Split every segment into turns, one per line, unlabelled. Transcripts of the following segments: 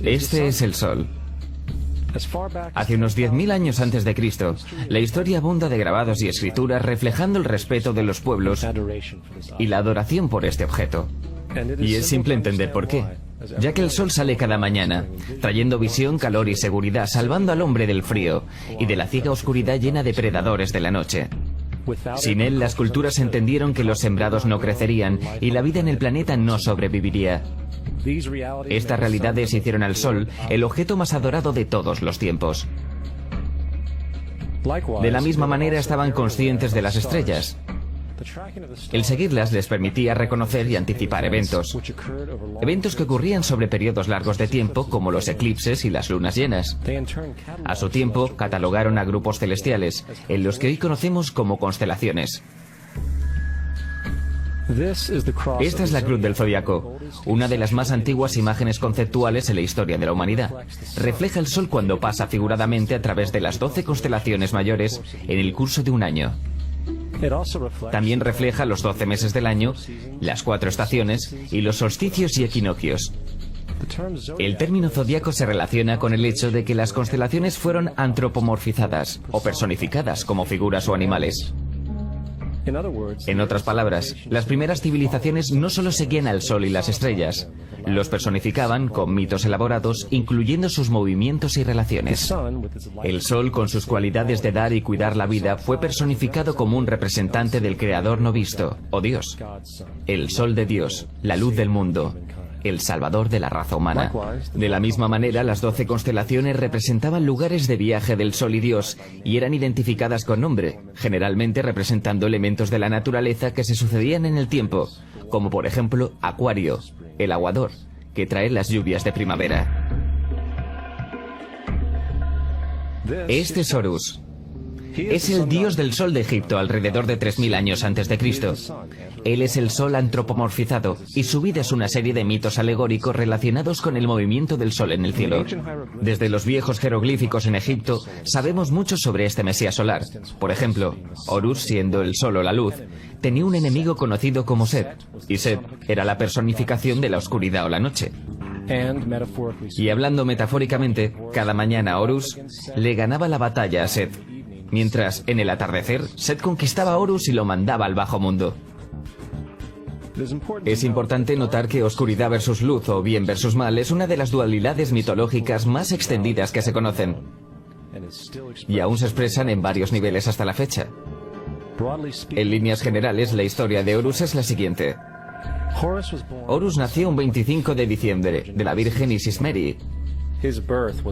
Este es el Sol. Hace unos 10.000 años antes de Cristo, la historia abunda de grabados y escrituras reflejando el respeto de los pueblos y la adoración por este objeto. Y es simple entender por qué, ya que el sol sale cada mañana, trayendo visión, calor y seguridad, salvando al hombre del frío y de la ciega oscuridad llena de predadores de la noche. Sin él, las culturas entendieron que los sembrados no crecerían y la vida en el planeta no sobreviviría. Estas realidades hicieron al Sol el objeto más adorado de todos los tiempos. De la misma manera estaban conscientes de las estrellas. El seguirlas les permitía reconocer y anticipar eventos que ocurrían sobre periodos largos de tiempo, como los eclipses y las lunas llenas. A su tiempo, catalogaron a grupos celestiales, en los que hoy conocemos como constelaciones. Esta es la cruz del zodiaco, una de las más antiguas imágenes conceptuales en la historia de la humanidad. Refleja el Sol cuando pasa figuradamente a través de las 12 constelaciones mayores en el curso de un año. También refleja los 12 meses del año, las 4 estaciones y los solsticios y equinoccios. El término zodiaco se relaciona con el hecho de que las constelaciones fueron antropomorfizadas o personificadas como figuras o animales. En otras palabras, las primeras civilizaciones no solo seguían al Sol y las estrellas, los personificaban con mitos elaborados, incluyendo sus movimientos y relaciones. El Sol, con sus cualidades de dar y cuidar la vida, fue personificado como un representante del Creador no visto, o Dios. El Sol de Dios, la luz del mundo, el salvador de la raza humana. De la misma manera, las 12 constelaciones representaban lugares de viaje del Sol y Dios y eran identificadas con nombre, generalmente representando elementos de la naturaleza que se sucedían en el tiempo, como por ejemplo Acuario, el aguador, que trae las lluvias de primavera. Este es Horus. Es el dios del sol de Egipto alrededor de 3.000 años antes de Cristo. Él es el sol antropomorfizado y su vida es una serie de mitos alegóricos relacionados con el movimiento del sol en el cielo. Desde los viejos jeroglíficos en Egipto sabemos mucho sobre este mesías solar. Por ejemplo, Horus, siendo el sol o la luz, tenía un enemigo conocido como Set, y Set era la personificación de la oscuridad o la noche. Y hablando metafóricamente, cada mañana Horus le ganaba la batalla a Set, mientras en el atardecer Set conquistaba a Horus y lo mandaba al bajo mundo. Es importante notar que oscuridad versus luz o bien versus mal es una de las dualidades mitológicas más extendidas que se conocen, y aún se expresan en varios niveles hasta la fecha. En líneas generales, la historia de Horus es la siguiente. Horus nació un 25 de diciembre de la Virgen Isis Meri.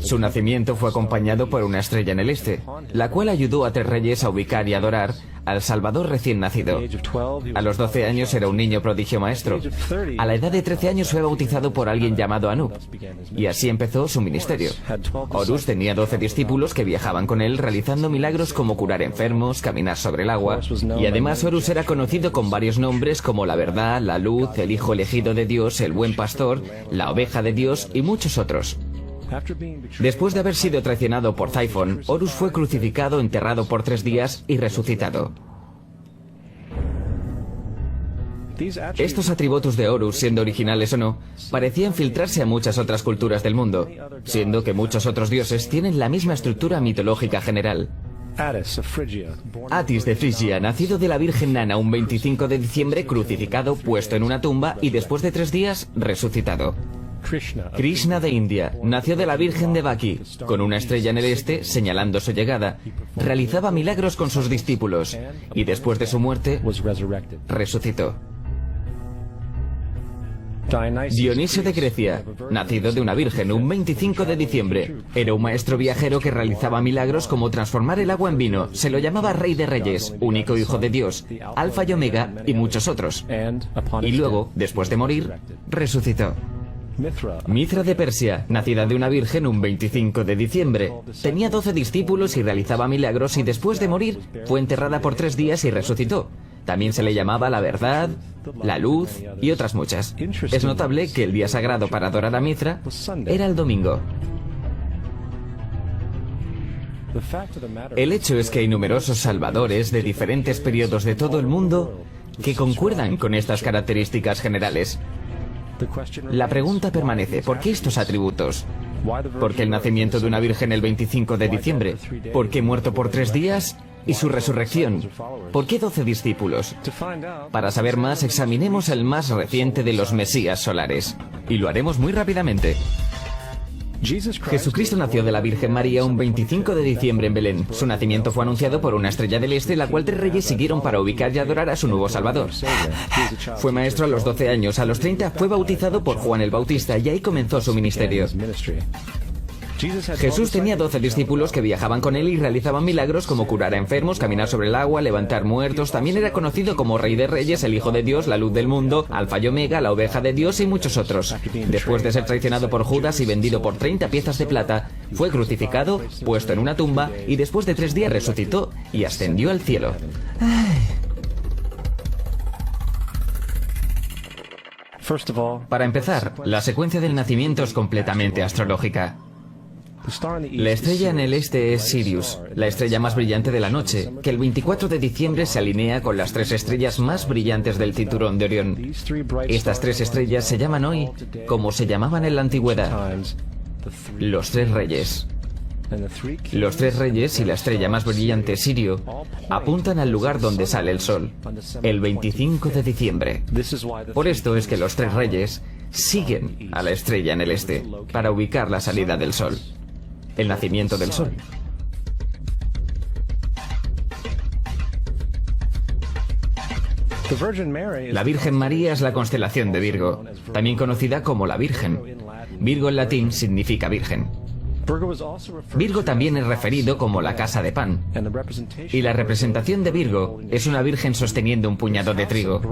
Su nacimiento fue acompañado por una estrella en el este, la cual ayudó a 3 reyes a ubicar y adorar al Salvador recién nacido. A los 12 años era un niño prodigio maestro. A la edad de 13 años fue bautizado por alguien llamado Anub, y así empezó su ministerio. Horus tenía 12 discípulos que viajaban con él realizando milagros como curar enfermos, caminar sobre el agua, y además Horus era conocido con varios nombres como la verdad, la luz, el hijo elegido de Dios, el buen pastor, la oveja de Dios y muchos otros. Después de haber sido traicionado por Typhon, Horus fue crucificado, enterrado por 3 días y resucitado. Estos atributos de Horus, siendo originales o no, parecían filtrarse a muchas otras culturas del mundo, siendo que muchos otros dioses tienen la misma estructura mitológica general. Atis de Frigia, nacido de la Virgen Nana un 25 de diciembre, crucificado, puesto en una tumba y después de 3 días, resucitado. Krishna de India, nació de la Virgen de Baki, con una estrella en el este señalando su llegada. Realizaba milagros con sus discípulos y después de su muerte, resucitó. Dionisio de Grecia, nacido de una virgen un 25 de diciembre, era un maestro viajero que realizaba milagros como transformar el agua en vino. Se lo llamaba Rey de Reyes, único hijo de Dios, Alfa y Omega y muchos otros. Y luego, después de morir, resucitó. Mithra de Persia, nacida de una virgen un 25 de diciembre. Tenía 12 discípulos y realizaba milagros y después de morir fue enterrada por 3 días y resucitó. También se le llamaba la verdad, la luz y otras muchas. Es notable que el día sagrado para adorar a Mithra era el domingo. El hecho es que hay numerosos salvadores de diferentes periodos de todo el mundo que concuerdan con estas características generales. La pregunta permanece, ¿por qué estos atributos? ¿Por qué el nacimiento de una virgen el 25 de diciembre? ¿Por qué muerto por 3 días? ¿Y su resurrección? ¿Por qué 12 discípulos? Para saber más, examinemos el más reciente de los Mesías solares. Y lo haremos muy rápidamente. Jesucristo nació de la Virgen María un 25 de diciembre en Belén. Su nacimiento fue anunciado por una estrella del este, la cual 3 reyes siguieron para ubicar y adorar a su nuevo Salvador. Fue maestro a los 12 años. A los 30 fue bautizado por Juan el Bautista y ahí comenzó su ministerio. Jesús tenía 12 discípulos que viajaban con él y realizaban milagros como curar a enfermos, caminar sobre el agua, levantar muertos. También era conocido como Rey de Reyes, el Hijo de Dios, la Luz del Mundo, Alfa y Omega, la Oveja de Dios y muchos otros. Después de ser traicionado por Judas y vendido por 30 piezas de plata, fue crucificado, puesto en una tumba y después de 3 días resucitó y ascendió al cielo. Para empezar, la secuencia del nacimiento es completamente astrológica. La estrella en el este es Sirius, la estrella más brillante de la noche, que el 24 de diciembre se alinea con las 3 estrellas más brillantes del cinturón de Orión. Estas 3 estrellas se llaman hoy, como se llamaban en la antigüedad, los 3 reyes. Los 3 reyes y la estrella más brillante, Sirio, apuntan al lugar donde sale el sol, el 25 de diciembre. Por esto es que los 3 reyes siguen a la estrella en el este, para ubicar la salida del sol. El nacimiento del sol. La Virgen María es la constelación de Virgo, también conocida como la Virgen. Virgo en latín significa virgen. Virgo también es referido como la casa de pan. Y la representación de Virgo es una virgen sosteniendo un puñado de trigo.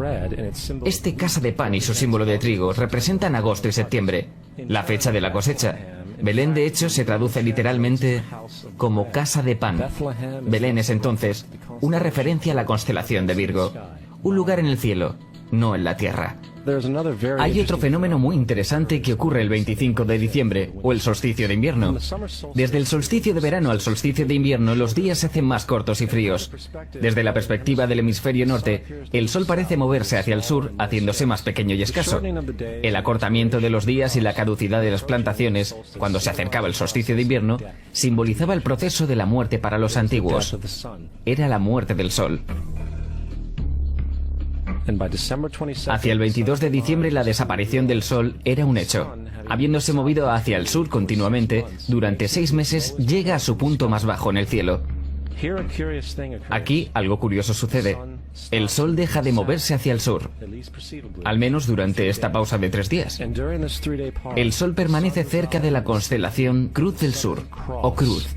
Este casa de pan y su símbolo de trigo representan agosto y septiembre, la fecha de la cosecha. Belén, de hecho, se traduce literalmente como casa de pan. Belén es entonces una referencia a la constelación de Virgo, un lugar en el cielo, no en la tierra. Hay otro fenómeno muy interesante que ocurre el 25 de diciembre, o el solsticio de invierno. Desde el solsticio de verano al solsticio de invierno, los días se hacen más cortos y fríos. Desde la perspectiva del hemisferio norte, el sol parece moverse hacia el sur, haciéndose más pequeño y escaso. El acortamiento de los días y la caducidad de las plantaciones, cuando se acercaba el solsticio de invierno, simbolizaba el proceso de la muerte para los antiguos. Era la muerte del sol. Hacia el 22 de diciembre la desaparición del sol era un hecho. Habiéndose movido hacia el sur continuamente, durante 6 meses llega a su punto más bajo en el cielo. Aquí algo curioso sucede. El sol deja de moverse hacia el sur, al menos durante esta pausa de 3 días. El sol permanece cerca de la constelación Cruz del Sur, o Cruz.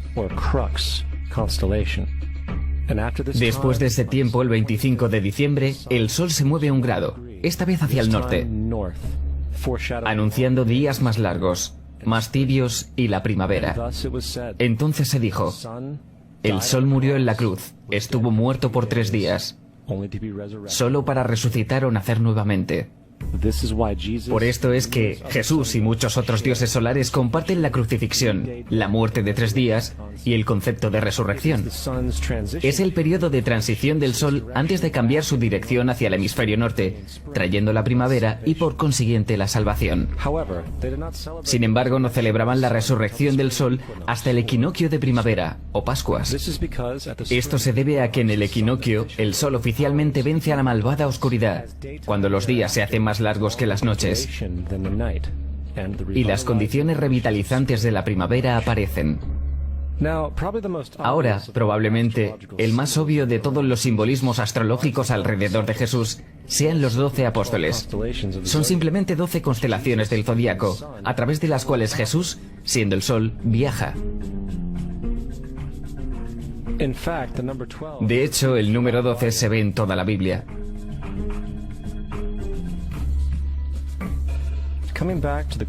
Después de ese tiempo, el 25 de diciembre, el sol se mueve 1 grado, esta vez hacia el norte, anunciando días más largos, más tibios y la primavera. Entonces se dijo, el sol murió en la cruz, estuvo muerto por 3 días, solo para resucitar o nacer nuevamente. Por esto es que Jesús y muchos otros dioses solares comparten la crucifixión, la muerte de 3 días y el concepto de resurrección. Es el periodo de transición del sol antes de cambiar su dirección hacia el hemisferio norte, trayendo la primavera y por consiguiente la salvación. Sin embargo, no celebraban la resurrección del sol hasta el equinoccio de primavera o Pascuas. Esto se debe a que en el equinoccio el sol oficialmente vence a la malvada oscuridad, cuando los días se hacen más largos que las noches y las condiciones revitalizantes de la primavera aparecen. Ahora, probablemente, el más obvio de todos los simbolismos astrológicos alrededor de Jesús sean los 12 apóstoles. Son simplemente 12 constelaciones del zodiaco, a través de las cuales Jesús, siendo el sol, viaja. De hecho, el número 12 se ve en toda la Biblia.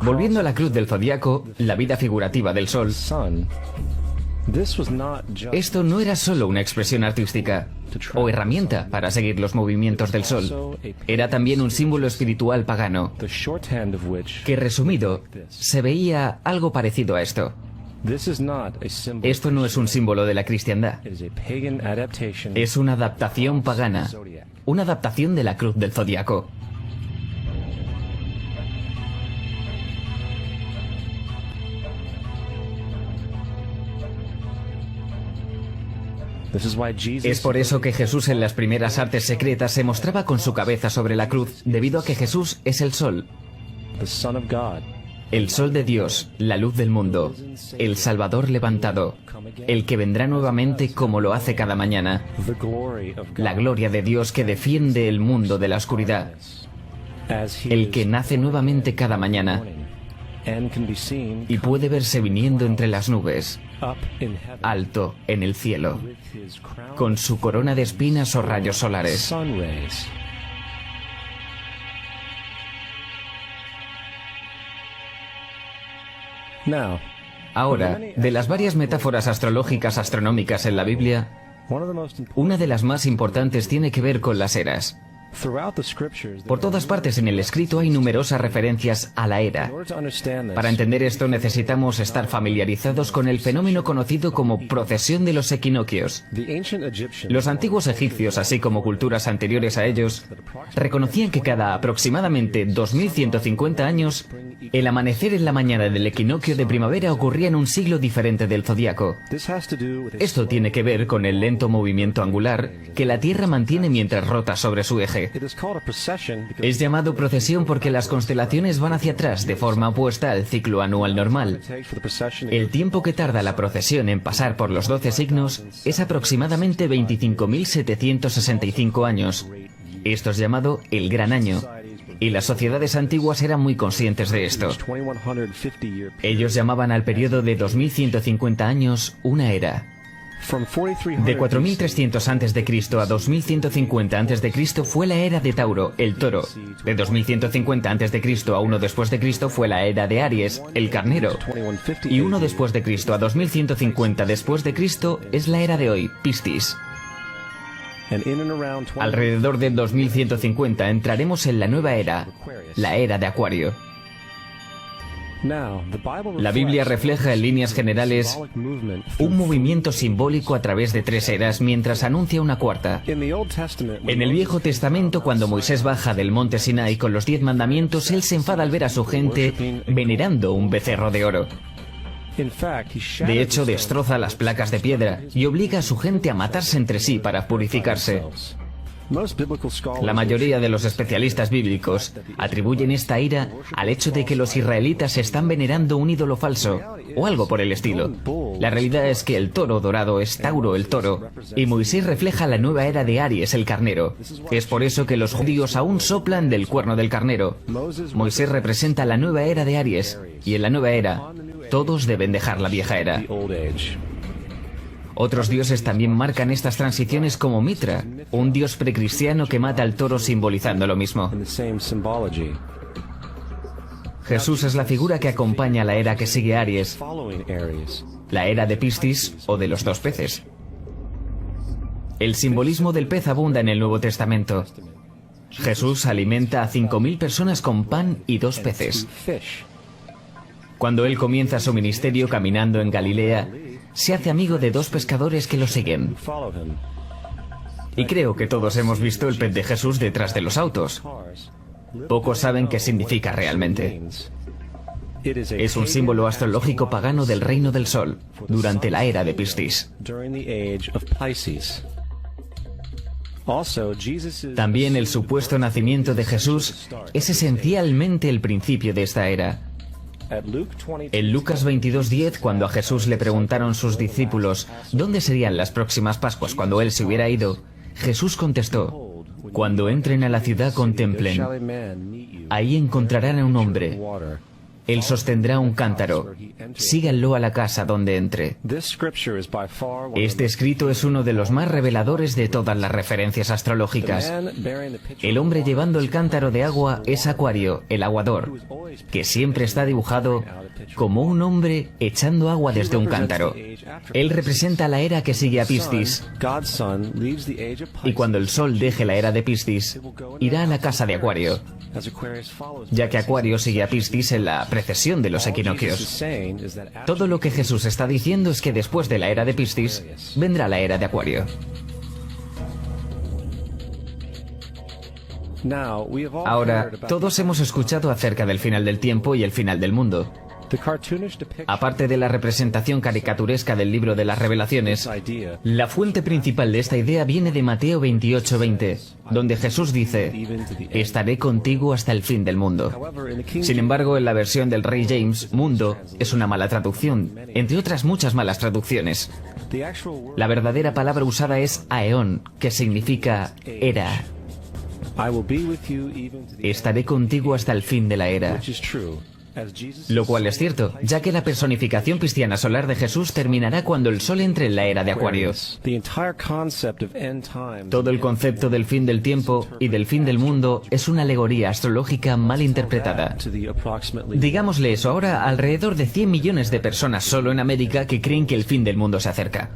Volviendo a la cruz del zodiaco, la vida figurativa del sol, esto no era solo una expresión artística o herramienta para seguir los movimientos del sol. Era también un símbolo espiritual pagano, que resumido, se veía algo parecido a esto. Esto no es un símbolo de la cristiandad. Es una adaptación pagana, una adaptación de la cruz del zodiaco. Es por eso que Jesús en las primeras artes secretas se mostraba con su cabeza sobre la cruz, debido a que Jesús es el sol. El sol de Dios, la luz del mundo, el Salvador levantado, el que vendrá nuevamente como lo hace cada mañana, la gloria de Dios que defiende el mundo de la oscuridad, el que nace nuevamente cada mañana y puede verse viniendo entre las nubes, alto en el cielo, con su corona de espinas o rayos solares. Ahora, de las varias metáforas astrológicas astronómicas en la Biblia, una de las más importantes tiene que ver con las eras. Por todas partes en el escrito hay numerosas referencias a la era. Para entender esto necesitamos estar familiarizados con el fenómeno conocido como procesión de los equinoccios. Los antiguos egipcios, así como culturas anteriores a ellos, reconocían que cada aproximadamente 2150 años, el amanecer en la mañana del equinoccio de primavera ocurría en un siglo diferente del zodiaco. Esto tiene que ver con el lento movimiento angular que la Tierra mantiene mientras rota sobre su eje. Es llamado procesión porque las constelaciones van hacia atrás de forma opuesta al ciclo anual normal. El tiempo que tarda la procesión en pasar por los 12 signos es aproximadamente 25.765 años. Esto es llamado el Gran Año, y las sociedades antiguas eran muy conscientes de esto. Ellos llamaban al periodo de 2150 años una era. De 4300 a.C. a 2150 a.C. fue la era de Tauro, el toro. De 2150 a.C. a 1 después de Cristo fue la era de Aries, el carnero. Y 1 después de Cristo a 2150 después de Cristo es la era de hoy, Piscis. Alrededor de 2150 entraremos en la nueva era, la era de Acuario. La Biblia refleja en líneas generales un movimiento simbólico a través de 3 eras mientras anuncia una cuarta. En el Viejo Testamento, cuando Moisés baja del monte Sinai con los 10 mandamientos, él se enfada al ver a su gente venerando un becerro de oro. De hecho, destroza las placas de piedra y obliga a su gente a matarse entre sí para purificarse. La mayoría de los especialistas bíblicos atribuyen esta ira al hecho de que los israelitas están venerando un ídolo falso, o algo por el estilo. La realidad es que el toro dorado es Tauro el toro, y Moisés refleja la nueva era de Aries el carnero. Es por eso que los judíos aún soplan del cuerno del carnero. Moisés representa la nueva era de Aries, y en la nueva era, todos deben dejar la vieja era. Otros dioses también marcan estas transiciones como Mitra, un dios precristiano que mata al toro simbolizando lo mismo. Jesús es la figura que acompaña a la era que sigue a Aries, la era de Piscis o de los 2 peces. El simbolismo del pez abunda en el Nuevo Testamento. Jesús alimenta a 5.000 personas con pan y 2 peces. Cuando él comienza su ministerio caminando en Galilea, se hace amigo de 2 pescadores que lo siguen. Y creo que todos hemos visto el pez de Jesús detrás de los autos. Pocos saben qué significa realmente. Es un símbolo astrológico pagano del reino del sol, durante la era de Piscis. También el supuesto nacimiento de Jesús es esencialmente el principio de esta era. En Lucas 22:10, cuando a Jesús le preguntaron sus discípulos dónde serían las próximas Pascuas cuando él se hubiera ido, Jesús contestó: cuando entren a la ciudad contemplen, ahí encontrarán a un hombre. Él sostendrá un cántaro. Síganlo a la casa donde entre. Este escrito es uno de los más reveladores de todas las referencias astrológicas. El hombre llevando el cántaro de agua es Acuario, el aguador, que siempre está dibujado como un hombre echando agua desde un cántaro. Él representa la era que sigue a Piscis. Y cuando el sol deje la era de Piscis, irá a la casa de Acuario, ya que Acuario sigue a Piscis en la precesión de los equinoccios. Todo lo que Jesús está diciendo es que después de la era de Piscis, vendrá la era de Acuario. Ahora, todos hemos escuchado acerca del final del tiempo y el final del mundo. Aparte de la representación caricaturesca del libro de las Revelaciones, la fuente principal de esta idea viene de Mateo 28:20, donde Jesús dice: estaré contigo hasta el fin del mundo. Sin embargo, en la versión del Rey James, mundo es una mala traducción, entre otras muchas malas traducciones. La verdadera palabra usada es aeón, que significa era. Estaré contigo hasta el fin de la era. Lo cual es cierto, ya que la personificación cristiana solar de Jesús terminará cuando el sol entre en la era de Acuario. Todo el concepto del fin del tiempo y del fin del mundo es una alegoría astrológica mal interpretada. Digámosle eso ahora a alrededor de 100 millones de personas solo en América que creen que el fin del mundo se acerca.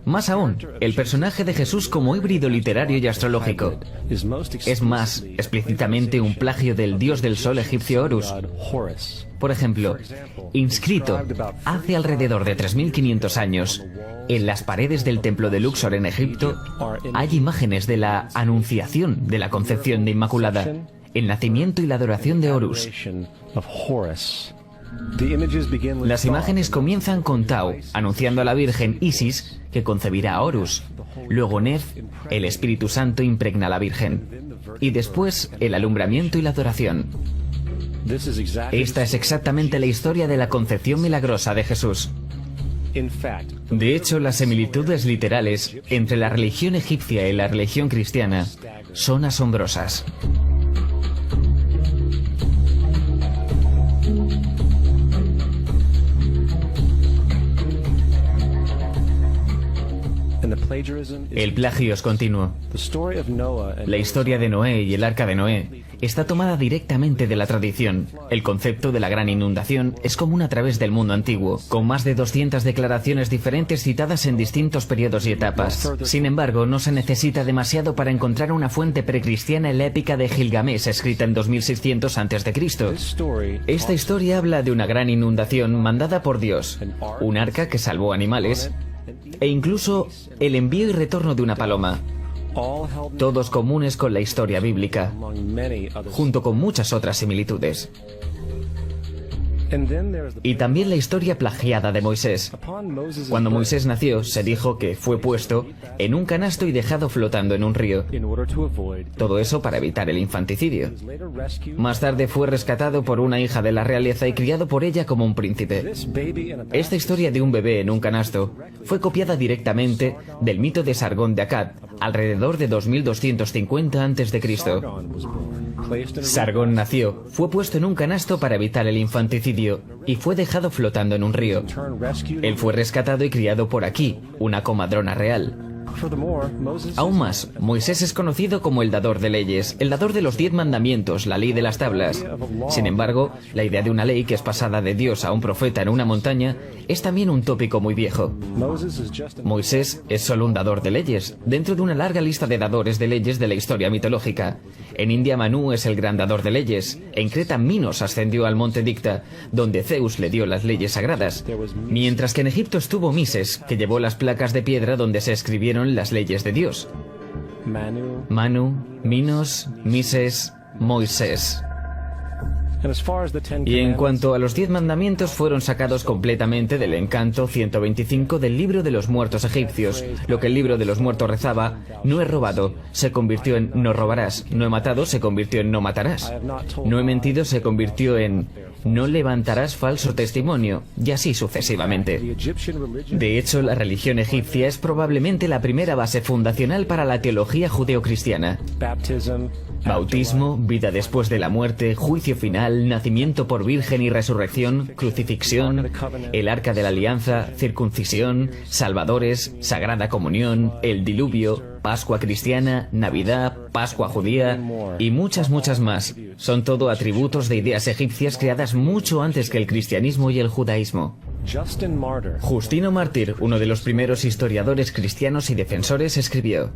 Más aún, el personaje de Jesús como híbrido literario y astrológico es más explícitamente un plagio del dios del sol egipcio Horus. Por ejemplo, inscrito hace alrededor de 3500 años en las paredes del templo de Luxor en Egipto hay imágenes de la anunciación de la concepción de Inmaculada, el nacimiento y la adoración de Horus. Las imágenes comienzan con Tau, anunciando a la Virgen Isis que concebirá a Horus. Luego Nef, el Espíritu Santo, impregna a la Virgen. Y después el alumbramiento y la adoración. Esta es exactamente la historia de la concepción milagrosa de Jesús. De hecho, las similitudes literales entre la religión egipcia y la religión cristiana son asombrosas. El plagio es continuo. La historia de Noé y el arca de Noé está tomada directamente de la tradición. El concepto de la gran inundación es común a través del mundo antiguo, con más de 200 declaraciones diferentes citadas en distintos periodos y etapas. Sin embargo, no se necesita demasiado para encontrar una fuente precristiana en la épica de Gilgamesh, escrita en 2600 a.C. Esta historia habla de una gran inundación mandada por Dios, un arca que salvó animales, e incluso el envío y retorno de una paloma, todos comunes con la historia bíblica, junto con muchas otras similitudes. Y también la historia plagiada de Moisés. Cuando Moisés nació, se dijo que fue puesto en un canasto y dejado flotando en un río. Todo eso para evitar el infanticidio. Más tarde fue rescatado por una hija de la realeza y criado por ella como un príncipe. Esta historia de un bebé en un canasto fue copiada directamente del mito de Sargón de Akkad, alrededor de 2250 a.C. Sargón nació, fue puesto en un canasto para evitar el infanticidio y fue dejado flotando en un río. Él fue rescatado y criado por Aquí, una comadrona real. Aún más, Moisés es conocido como el dador de leyes, el dador de los 10 mandamientos, la ley de las tablas. Sin embargo, la idea de una ley que es pasada de Dios a un profeta en una montaña es también un tópico muy viejo. Moisés es solo un dador de leyes, dentro de una larga lista de dadores de leyes de la historia mitológica. En India, Manu es el gran dador de leyes. En Creta, Minos ascendió al monte Dicta, donde Zeus le dio las leyes sagradas. Mientras que en Egipto estuvo Mises, que llevó las placas de piedra donde se escribieron las leyes de Dios. Manu, Minos, Mises, Moisés. Y en cuanto a los 10 mandamientos, fueron sacados completamente del encanto 125 del libro de los muertos egipcios. Lo que el libro de los muertos rezaba: no he robado, se convirtió en no robarás. No he matado, se convirtió en no matarás. No he mentido, se convirtió en no levantarás falso testimonio, y así sucesivamente. De hecho, la religión egipcia es probablemente la primera base fundacional para la teología judeocristiana. Bautismo, vida después de la muerte, juicio final, nacimiento por virgen y resurrección, crucifixión, el arca de la alianza, circuncisión, salvadores, sagrada comunión, el diluvio, Pascua cristiana, Navidad, Pascua judía y muchas más. Son todo atributos de ideas egipcias creadas mucho antes que el cristianismo y el judaísmo. Justino Mártir, uno de los primeros historiadores cristianos y defensores, escribió: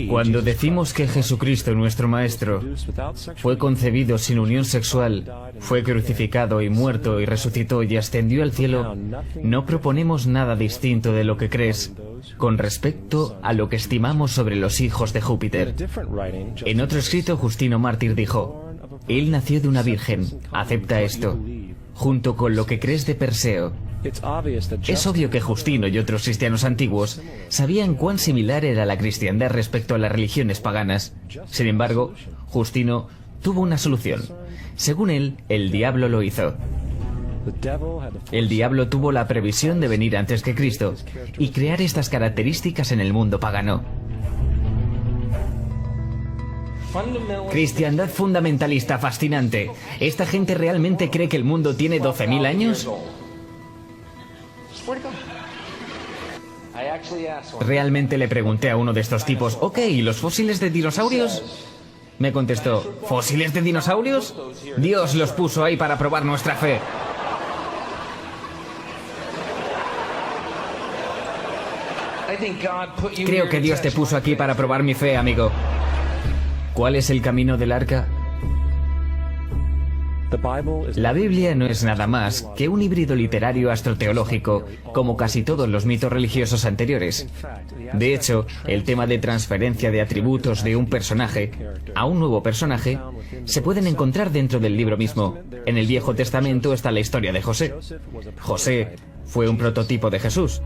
cuando decimos que Jesucristo, nuestro Maestro, fue concebido sin unión sexual, fue crucificado y muerto y resucitó y ascendió al cielo, no proponemos nada distinto de lo que crees con respecto a lo que estimamos sobre los hijos de Júpiter. En otro escrito, Justino Mártir dijo: Él nació de una virgen. Acepta esto. Junto con lo que crees de Perseo. Es obvio que Justino y otros cristianos antiguos sabían cuán similar era la cristiandad respecto a las religiones paganas. Sin embargo, Justino tuvo una solución. Según él, el diablo lo hizo. El diablo tuvo la previsión de venir antes que Cristo y crear estas características en el mundo pagano. Cristiandad fundamentalista fascinante. ¿Esta gente realmente cree que el mundo tiene 12.000 años? Realmente le pregunté a uno de estos tipos, ok, ¿y los fósiles de dinosaurios? Me contestó, ¿fósiles de dinosaurios? Dios los puso ahí para probar nuestra fe. Creo que Dios te puso aquí para probar mi fe, amigo. ¿Cuál es el camino del arca? La Biblia no es nada más que un híbrido literario astroteológico, como casi todos los mitos religiosos anteriores. De hecho, el tema de transferencia de atributos de un personaje a un nuevo personaje se pueden encontrar dentro del libro mismo. En el Viejo Testamento está la historia de José. José fue un prototipo de Jesús.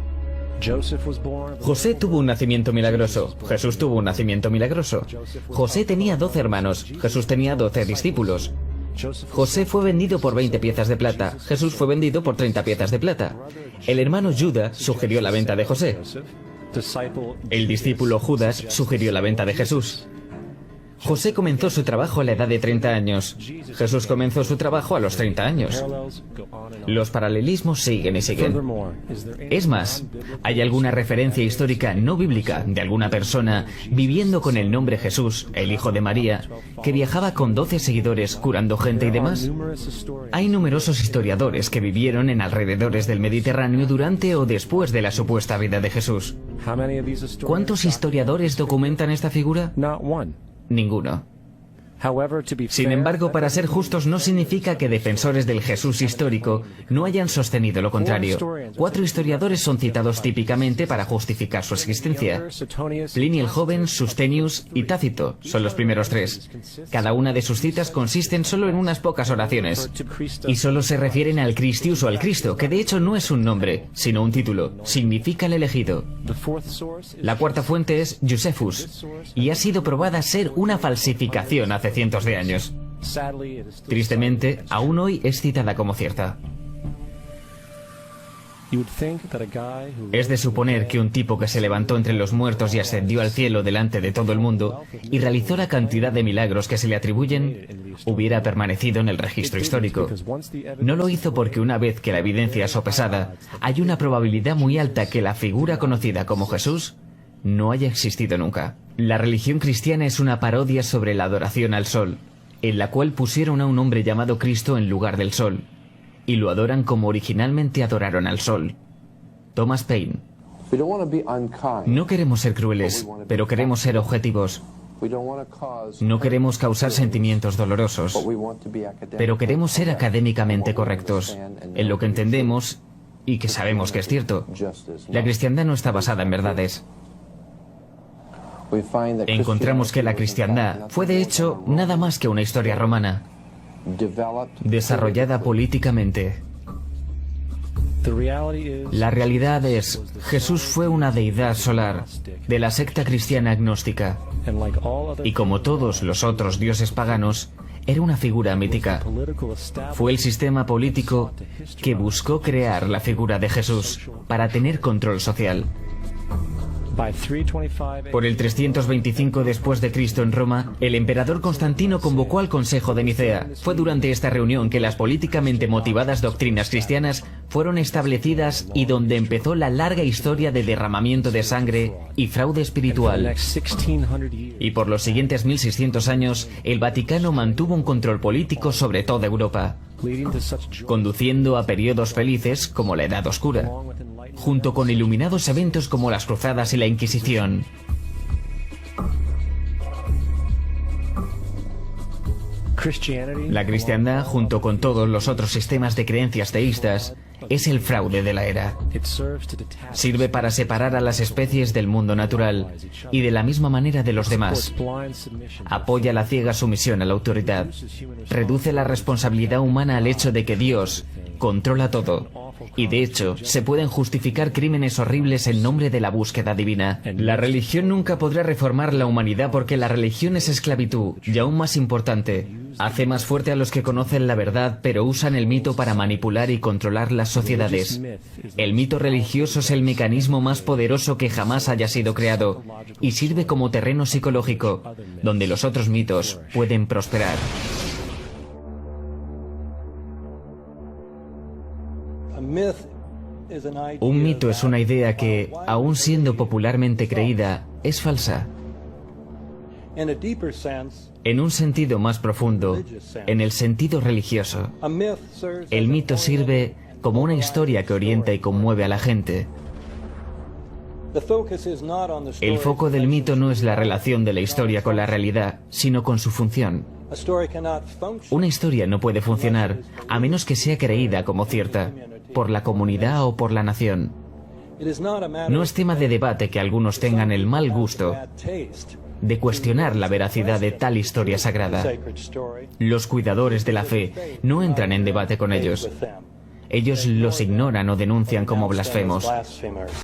José tuvo un nacimiento milagroso. Jesús tuvo un nacimiento milagroso. José tenía 12 hermanos. Jesús tenía 12 discípulos. José fue vendido por 20 piezas de plata. Jesús fue vendido por 30 piezas de plata. El hermano Judas sugirió la venta de José. El discípulo Judas sugirió la venta de Jesús. José comenzó su trabajo a la edad de 30 años. Jesús comenzó su trabajo a los 30 años. Los paralelismos siguen y siguen. Es más, ¿hay alguna referencia histórica no bíblica de alguna persona viviendo con el nombre Jesús, el hijo de María, que viajaba con 12 seguidores curando gente y demás? Hay numerosos historiadores que vivieron en alrededores del Mediterráneo durante o después de la supuesta vida de Jesús. ¿Cuántos historiadores documentan esta figura? Ninguno. Sin embargo, para ser justos no significa que defensores del Jesús histórico no hayan sostenido lo contrario. 4 historiadores son citados típicamente para justificar su existencia. Plinio el Joven, Sustenius y Tácito son los primeros 3. Cada una de sus citas consisten solo en unas pocas oraciones. Y solo se refieren al Christius o al Cristo, que de hecho no es un nombre, sino un título. Significa el elegido. La cuarta fuente es Josephus, y ha sido probada ser una falsificación hace cientos de años. Tristemente, aún hoy es citada como cierta. Es de suponer que un tipo que se levantó entre los muertos y ascendió al cielo delante de todo el mundo y realizó la cantidad de milagros que se le atribuyen, hubiera permanecido en el registro histórico. No lo hizo porque una vez que la evidencia es sopesada, hay una probabilidad muy alta que la figura conocida como Jesús no haya existido nunca. La religión cristiana es una parodia sobre la adoración al sol, en la cual pusieron a un hombre llamado Cristo en lugar del sol, y lo adoran como originalmente adoraron al sol. Thomas Paine. No queremos ser crueles, pero queremos ser objetivos. No queremos causar sentimientos dolorosos, pero queremos ser académicamente correctos en lo que entendemos y que sabemos que es cierto. La cristiandad no está basada en verdades. Encontramos que la cristiandad fue de hecho nada más que una historia romana, desarrollada políticamente. La realidad es, Jesús fue una deidad solar de la secta cristiana agnóstica, y como todos los otros dioses paganos, era una figura mítica. Fue el sistema político que buscó crear la figura de Jesús para tener control social. Por el 325 después de Cristo en Roma, el emperador Constantino convocó al Consejo de Nicea. Fue durante esta reunión que las políticamente motivadas doctrinas cristianas fueron establecidas y donde empezó la larga historia de derramamiento de sangre y fraude espiritual. Y por los siguientes 1600 años, el Vaticano mantuvo un control político sobre toda Europa, conduciendo a periodos felices como la Edad Oscura, junto con iluminados eventos como las Cruzadas y la Inquisición. La cristiandad, junto con todos los otros sistemas de creencias teístas, es el fraude de la era. Sirve para separar a las especies del mundo natural y de la misma manera de los demás. Apoya la ciega sumisión a la autoridad. Reduce la responsabilidad humana al hecho de que Dios controla todo. Y de hecho, se pueden justificar crímenes horribles en nombre de la búsqueda divina. La religión nunca podrá reformar la humanidad porque la religión es esclavitud, y aún más importante, hace más fuerte a los que conocen la verdad pero usan el mito para manipular y controlar las sociedades. El mito religioso es el mecanismo más poderoso que jamás haya sido creado y sirve como terreno psicológico, donde los otros mitos pueden prosperar. Un mito es una idea que, aun siendo popularmente creída, es falsa. En un sentido más profundo, en el sentido religioso, el mito sirve como una historia que orienta y conmueve a la gente. El foco del mito no es la relación de la historia con la realidad, sino con su función. Una historia no puede funcionar a menos que sea creída como cierta, por la comunidad o por la nación. No es tema de debate que algunos tengan el mal gusto de cuestionar la veracidad de tal historia sagrada. Los cuidadores de la fe no entran en debate con ellos. Ellos los ignoran o denuncian como blasfemos.